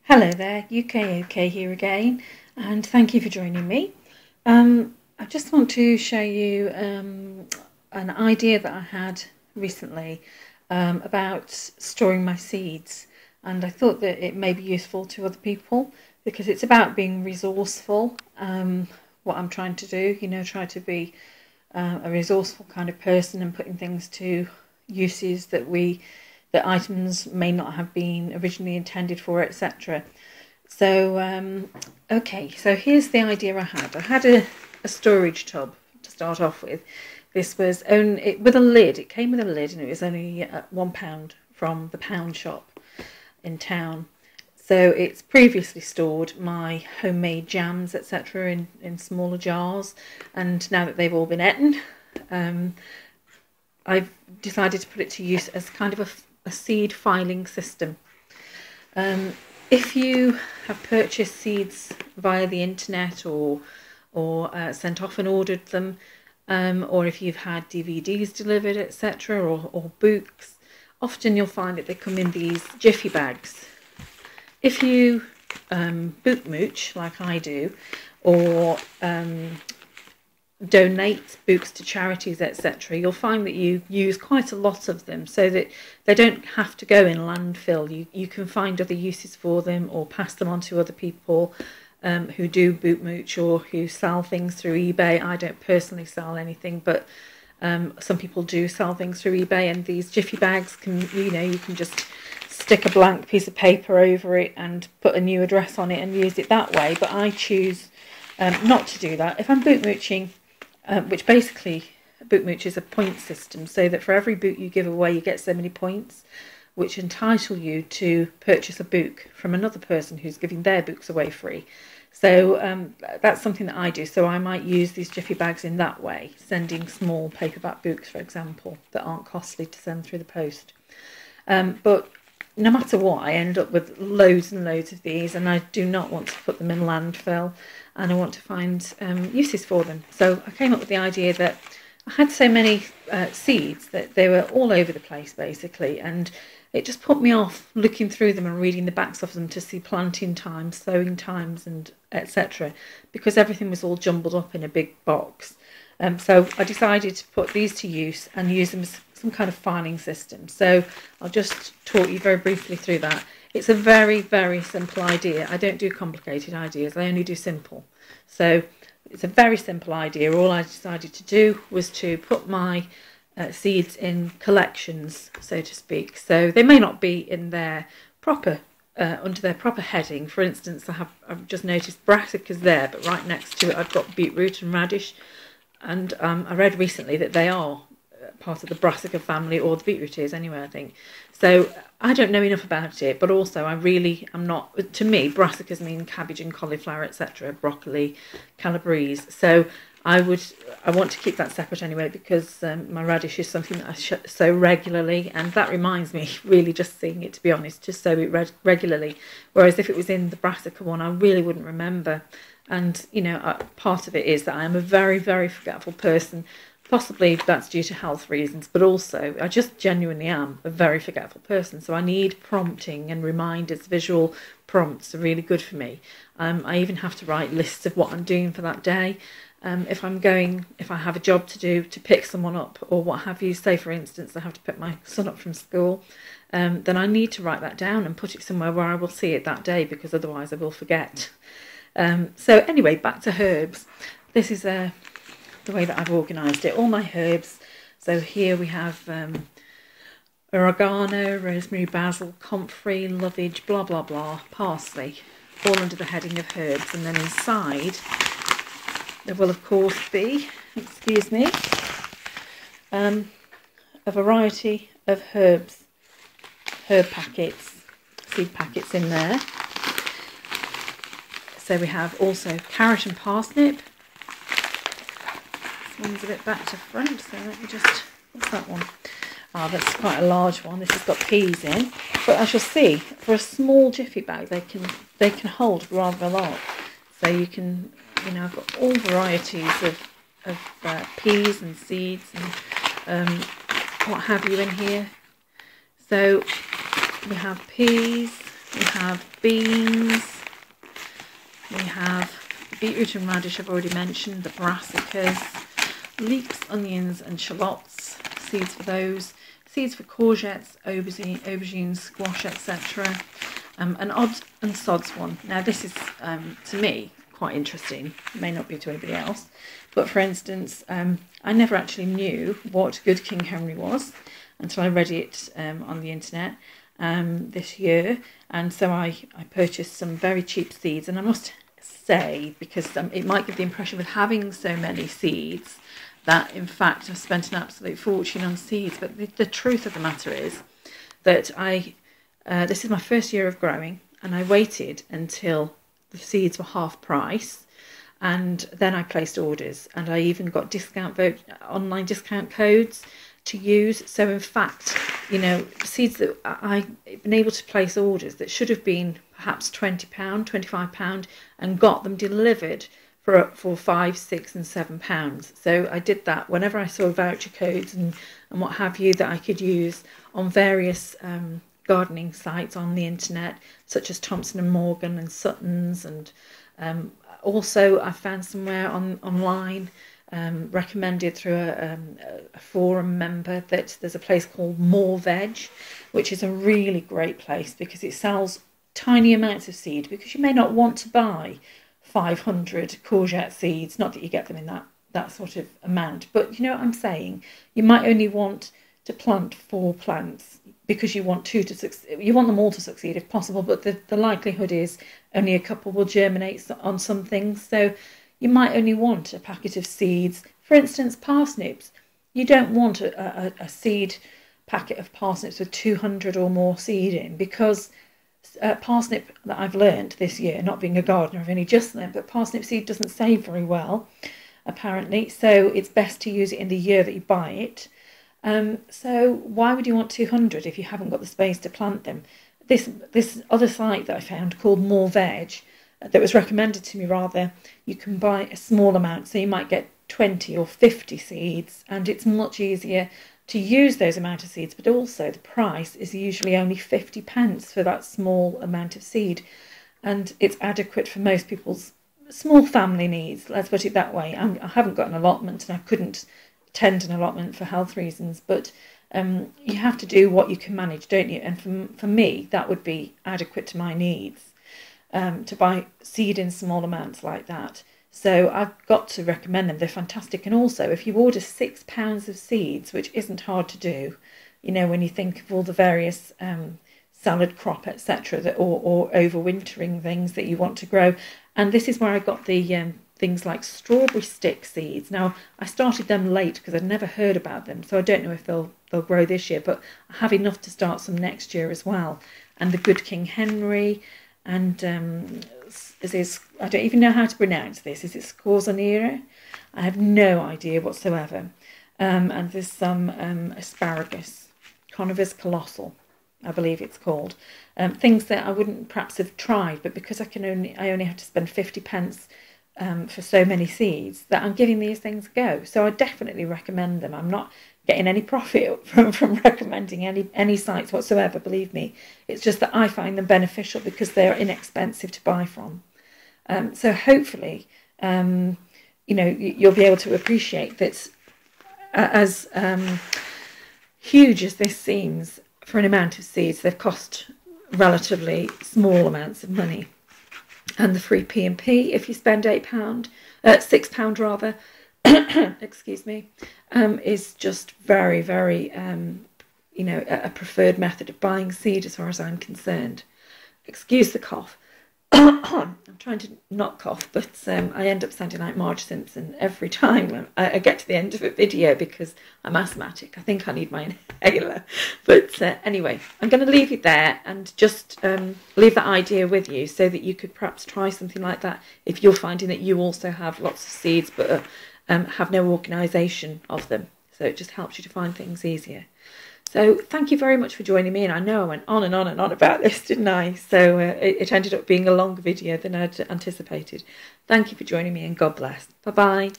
Hello there, UK here again, and thank you for joining me. I just want to show you an idea that I had recently about storing my seeds, and I thought that it may be useful to other people because it's about being resourceful. What I'm trying to do, try to be a resourceful kind of person and putting things to uses that items may not have been originally intended for, etc. So, okay, so here's the idea I had. I had a storage tub to start off with. This was only with a lid. It came with a lid, and it was only £1 from the pound shop in town. So it's previously stored my homemade jams, etc., in smaller jars, and now that they've all been eaten, I've decided to put it to use as kind of a seed filing system. If you have purchased seeds via the internet or sent off and ordered them, or if you've had DVDs delivered, etc., or books, often you'll find that they come in these jiffy bags. If you boot mooch like I do, or donate books to charities, etc., you'll find that you use quite a lot of them so that they don't have to go in landfill. You can find other uses for them or pass them on to other people who do boot mooch or who sell things through eBay. I don't personally sell anything, but some people do sell things through eBay, and these jiffy bags can, you can just stick a blank piece of paper over it and put a new address on it and use it that way. But I choose not to do that. If I'm boot mooching, which basically boot mooch is a point system, so that for every boot you give away you get so many points which entitle you to purchase a book from another person who's giving their books away free. So that's something that I do. So I might use these jiffy bags in that way, sending small paperback books, for example, that aren't costly to send through the post. But no matter what, I end up with loads and loads of these, and I do not want to put them in landfill, and I want to find uses for them. So I came up with the idea that I had so many seeds that they were all over the place, basically, and it just put me off looking through them and reading the backs of them to see planting times, sowing times, and etc., because everything was all jumbled up in a big box. So I decided to put these to use and use them as some kind of filing system. So I'll just talk you very briefly through that. It's a very, very simple idea. I don't do complicated ideas. I only do simple. So it's a very simple idea. All I decided to do was to put my seeds in collections, so to speak. So they may not be in their proper under their proper heading. For instance, I've just noticed brassicas there, but right next to it I've got beetroot and radish. And I read recently that they are part of the brassica family, or the beetroot is anyway, I think. So I don't know enough about it, but also I'm not, to me, brassicas mean cabbage and cauliflower, etc., broccoli, calabrese. So I want to keep that separate anyway, because my radish is something that I sow regularly, and that reminds me, really just seeing it, to be honest, to sow it regularly. Whereas if it was in the brassica one, I really wouldn't remember. And, part of it is that I am a very, very forgetful person. Possibly that's due to health reasons, but also I just genuinely am a very forgetful person. So I need prompting and reminders. Visual prompts are really good for me. I even have to write lists of what I'm doing for that day. If I have a job to do, to pick someone up or what have you, say for instance I have to pick my son up from school, then I need to write that down and put it somewhere where I will see it that day, because otherwise I will forget. So anyway, back to herbs. This is the way that I've organised it. All my herbs. So here we have oregano, rosemary, basil, comfrey, lovage, blah blah blah, parsley, all under the heading of herbs. And then inside there will of course be, excuse me, a variety of herb packets, seed packets in there. So we have also carrot and parsnip. This one's a bit back to front, so let me just, what's that one? Ah, that's quite a large one. This has got peas in. But as you'll see, for a small jiffy bag, they can hold rather a lot. So you can, I've got all varieties of peas and seeds and what have you in here. So we have peas, We have beans. We have beetroot and radish I've already mentioned, the brassicas, leeks, onions and shallots, seeds for those, seeds for courgettes, aubergines, squash, etc. An odds and sods one. Now this is, to me, quite interesting. It may not be to anybody else. But for instance, I never actually knew what Good King Henry was until I read it on the internet this year. And so I purchased some very cheap seeds. And I must say, because it might give the impression with having so many seeds that in fact I've spent an absolute fortune on seeds. But the truth of the matter is that this is my first year of growing, and I waited until the seeds were half price, and then I placed orders, and I even got online discount codes to use. So in fact, you know, seeds that I've been able to place orders that should have been perhaps £20, £25, and got them delivered for £5, £6 and £7. So I did that whenever I saw voucher codes and what have you that I could use on various gardening sites on the internet, such as Thompson and Morgan and Sutton's, and also I found somewhere online recommended through a forum member that there's a place called More Veg, which is a really great place because it sells tiny amounts of seed, because you may not want to buy 500 courgette seeds, not that you get them in that sort of amount, but you know what I'm saying, you might only want to plant 4 plants because you want you want them all to succeed if possible, but the likelihood is only a couple will germinate on some things. So you might only want a packet of seeds. For instance, parsnips. You don't want a seed packet of parsnips with 200 or more seed in, because parsnip, that I've learned this year, not being a gardener, I've only just learned, but parsnip seed doesn't save very well, apparently. So it's best to use it in the year that you buy it. So why would you want 200 if you haven't got the space to plant them? This other site that I found called More Veg, that was recommended to me rather, you can buy a small amount, so you might get 20 or 50 seeds, and it's much easier to use those amount of seeds, but also the price is usually only 50p for that small amount of seed, and it's adequate for most people's small family needs, let's put it that way. I haven't got an allotment, and I couldn't attend an allotment for health reasons, but you have to do what you can manage, don't you? And for me, that would be adequate to my needs, to buy seed in small amounts like that. So I've got to recommend them. They're fantastic. And also, if you order £6 of seeds, which isn't hard to do, you know, when you think of all the various salad crop, etc., or overwintering things that you want to grow. And this is where I got the things like strawberry stick seeds. Now, I started them late because I'd never heard about them, so I don't know if they'll grow this year, but I have enough to start some next year as well. And the Good King Henry, and I don't even know how to pronounce this. Is it scorzonera? I have no idea whatsoever. And there's some asparagus, Conovis colossal, I believe it's called. Things that I wouldn't perhaps have tried, but because I only have to spend 50p for so many seeds, that I'm giving these things a go. So I definitely recommend them. I'm not getting any profit from recommending any sites whatsoever, believe me. It's just that I find them beneficial because they're inexpensive to buy from. So hopefully, you know, you'll be able to appreciate that as huge as this seems for an amount of seeds, they've cost relatively small amounts of money. And the free P&P, if you spend £6 rather, excuse me, is just very, very, you know, a preferred method of buying seed as far as I'm concerned. Excuse the cough. I'm trying to not cough, but I end up sounding like Marge Simpson every time I get to the end of a video because I'm asthmatic. I think I need my inhaler. But anyway, I'm going to leave it there and just leave that idea with you so that you could perhaps try something like that if you're finding that you also have lots of seeds but have no organisation of them. So it just helps you to find things easier. So thank you very much for joining me, and I know I went on and on and on about this, didn't I? So it ended up being a longer video than I'd anticipated. Thank you for joining me, and God bless. Bye-bye.